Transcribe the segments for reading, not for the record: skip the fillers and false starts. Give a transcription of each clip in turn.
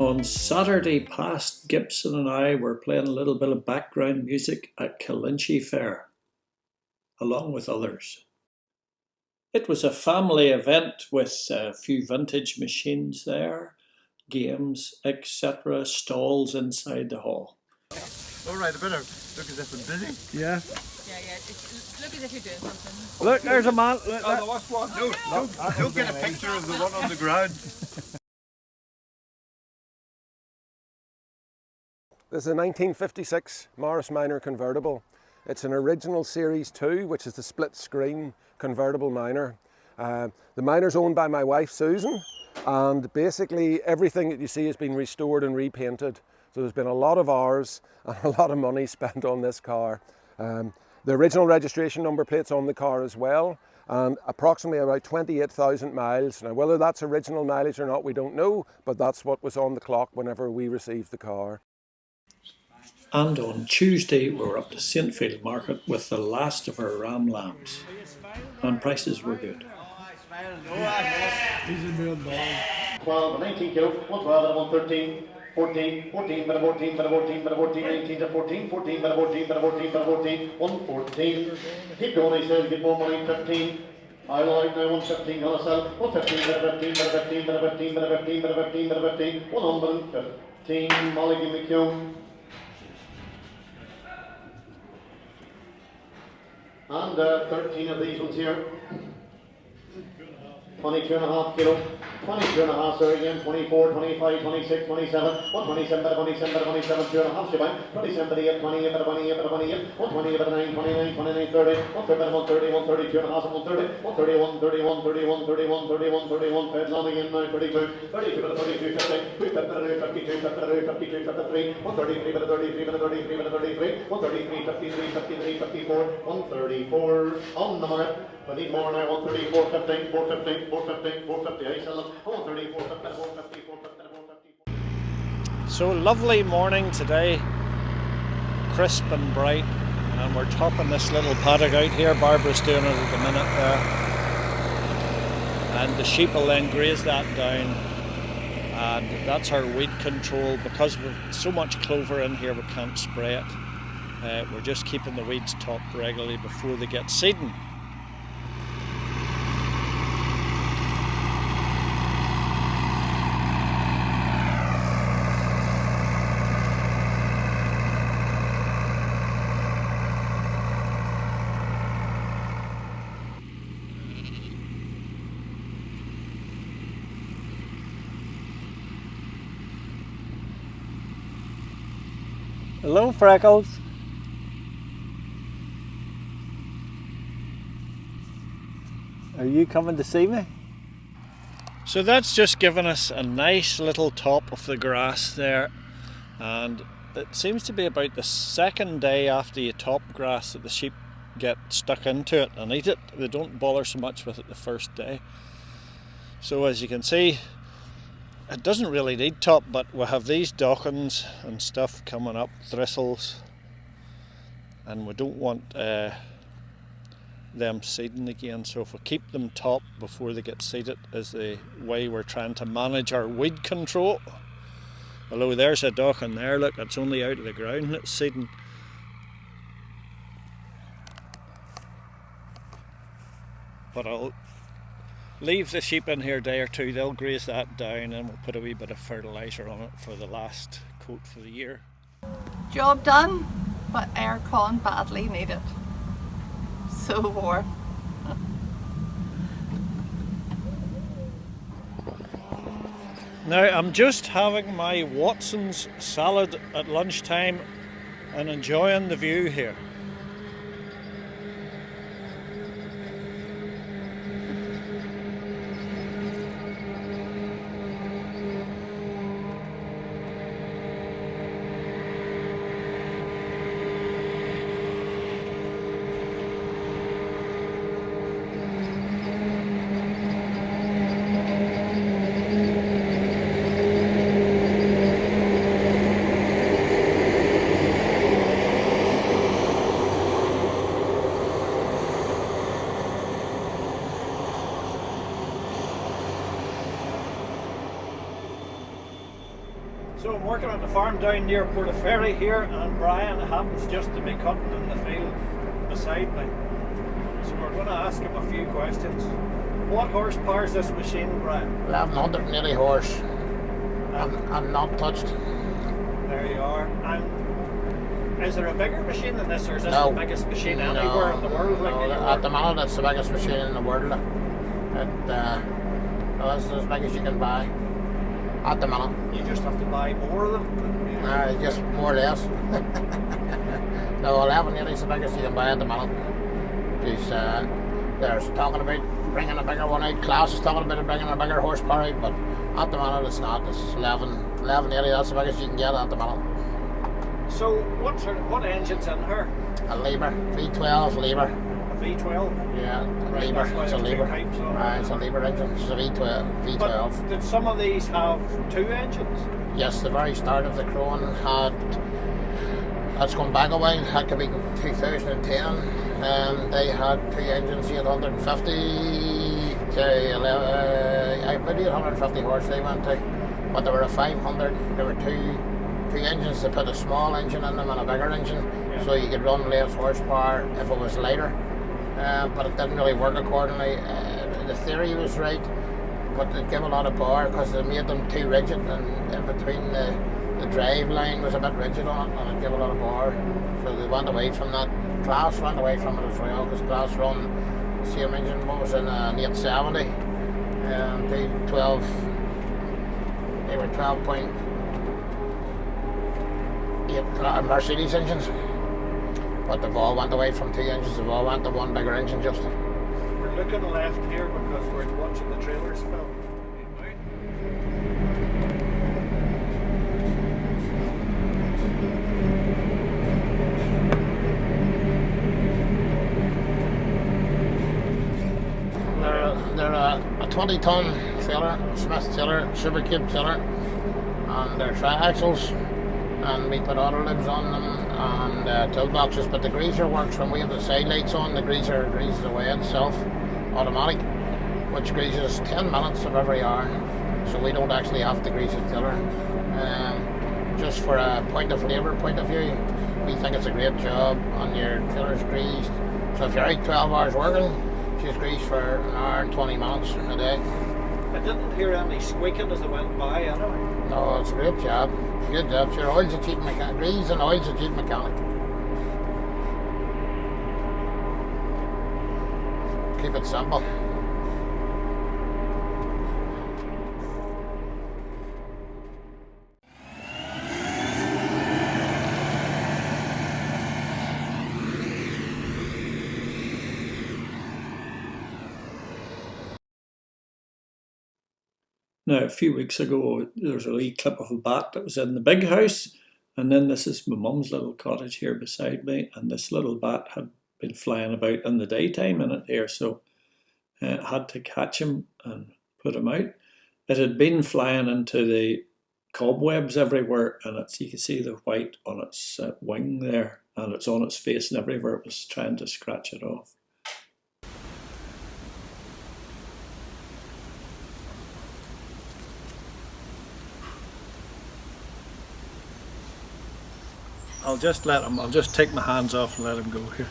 On Saturday past, Gibson and I were playing a little bit of background music at Killinchy Fair, along with others. It was a family event with a few vintage machines there, games, etc., stalls inside the hall. All right, I better look as if I'm busy. Yeah. Yeah. Look as if you're doing something. Look, there's a man. Look, Oh, what's one? No, don't get a picture of the one on the ground. This is a 1956 Morris Minor Convertible. It's an original Series 2, which is the split screen convertible Minor. The Minor's owned by my wife Susan, and basically everything that you see has been restored and repainted. So there's been a lot of hours and a lot of money spent on this car. The original registration number plate's on the car as well, and approximately about 28,000 miles. Now whether that's original mileage or not we don't know, but that's what was on the clock whenever we received the car. And on Tuesday we were up to Saintfield Market with the last of our ram lambs, and prices were good. 12, 19 kilo, 112, 113, 14, 14, 14, 14, 14, 19 to 14, 14, 14, 14, 14, 114. Keep going, he says, get more money, 15. I like now 115, gonna sell 115, 15, 15, 15, 15, 15, 15, 115. Molly, give me Q. And 13 of these ones here. 22.5 kilo, 22.5, sorry again, 24, 25, 26, 27, 127, 27, 27, 2.5, shebang, 27, 28, 28, 28, 28, 120, 29, 29, 29, 30, 130, 130, 130, 2.5, 130, 131, 31, 31, 31, 31, 31, fed long again now, 32, 32, 32, 50, 52, 52, 52, 53, 133, 33, 33, 33, 133, 53, 53, 54, 134, on the mark. I need more now, 134, 15, 415, 415, 450, I sell them, 134, 450, 450, 450. So lovely morning today, crisp and bright, and we're topping this little paddock out here. Barbara's doing it at the minute there, and the sheep will then graze that down, and that's our weed control. Because we've so much clover in here we can't spray it. We're just keeping the weeds topped regularly before they get seeding. Hello, Freckles. Are you coming to see me? So that's just given us a nice little top of the grass there, and it seems to be about the second day after you top grass that the sheep get stuck into it and eat it. They don't bother so much with it the first day. So as you can see, it doesn't really need top, but we have these dockings and stuff coming up, thistles, and we don't want them seeding again. So if we keep them top before they get seeded is the way we're trying to manage our weed control. Although there's a docking there, look, it's only out of the ground and it's seeding. But I'll leave the sheep in here a day or two, they'll graze that down, and we'll put a wee bit of fertiliser on it for the last coat for the year. Job done, but aircon badly needed. So warm. Now I'm just having my Watson's salad at lunchtime and enjoying the view here. So I'm working on the farm down near Portaferry here, and Brian happens just to be cutting in the field beside me. So we're going to ask him a few questions. What horsepower is this machine, Brian? 1180 horse. I'm not touched. There you are. And is there a bigger machine than this, or is this No. the biggest machine anywhere in the world? Like No, at the moment it's the biggest machine in the world. It's as big as you can buy. At the moment. You just have to buy more of them? Just more or less. No, 1180 is the biggest you can buy at the moment. There's talking about bringing a bigger one out. Class is talking about bringing a bigger horsepower out, but at the moment it's not. It's 1180, that's the biggest you can get at the moment. So what engine's in her? A Liebherr, V12 Liebherr. A V12? Yeah, Right, Liebherr. that's why It's a there's two Liebherr. types on it. It's a Liebherr engine. It's a V12. But did some of these have two engines? Yes, the very start of the Crown had. That's gone back a while. Had to be 2010. They had two engines, 850 to 11, maybe 850 horse they went to, but there were a 500. There were two engines. They put a small engine in them and a bigger engine, so you could run less horsepower if it was lighter. But it didn't really work accordingly. The theory was right, but it gave a lot of power because they made them too rigid, and in between the drive line was a bit rigid on it, and it gave a lot of power. So they went away from that. Class went away from it as well, because Class run the same engine. One was in an 870, and they were 12.8 Mercedes engines. But they've all went away from two engines, they've all went to one bigger engine just. We're looking left here because we're watching the trailers film. They're a 20-ton trailer, Smith trailer, Super Cube trailer, and they're tri-axles, and we put auto libs on them and toolboxes, but the greaser works when we have the side lights on. The greaser greases away itself, automatic, which greases 10 minutes of every hour, so we don't actually have to grease the tiller. Just for a point of labour point of view, we think it's a great job, and your tiller's greased. So if you're out 12 hours working, she's greased for an hour and 20 minutes a day. I didn't hear any squeaking as they went by anyway. No, it's a great job. Good job. Your oil's a cheap mechanic. Grease and oil's a cheap mechanic. Keep it simple. Now, a few weeks ago, there was a wee clip of a bat that was in the big house, and then this is my mum's little cottage here beside me, and this little bat had been flying about in the daytime in it there, so I had to catch him and put him out. It had been flying into the cobwebs everywhere, and you can see the white on its wing there, and it's on its face and everywhere. It was trying to scratch it off. I'll just take my hands off and let him go here.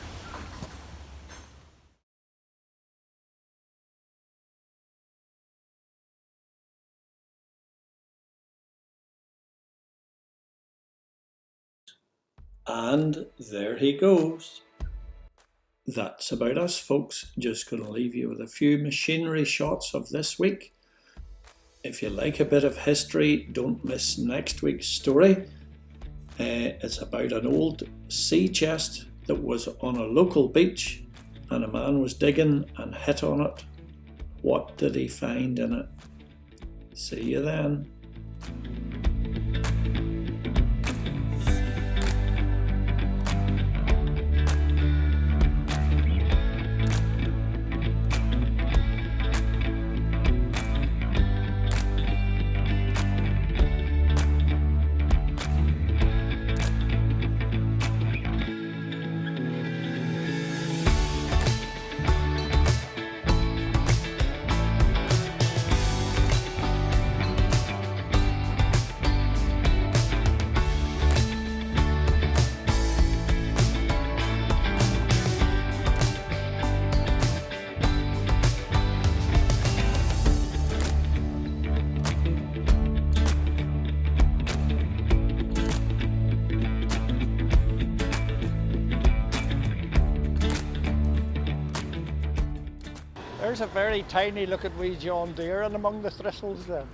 And there he goes. That's about us, folks. Just going to leave you with a few machinery shots of this week. If you like a bit of history, don't miss next week's story. It's about an old sea chest that was on a local beach, and a man was digging and hit on it. What did he find in it? See you then. there's a very tiny looking wee John Deere in among the thistles there.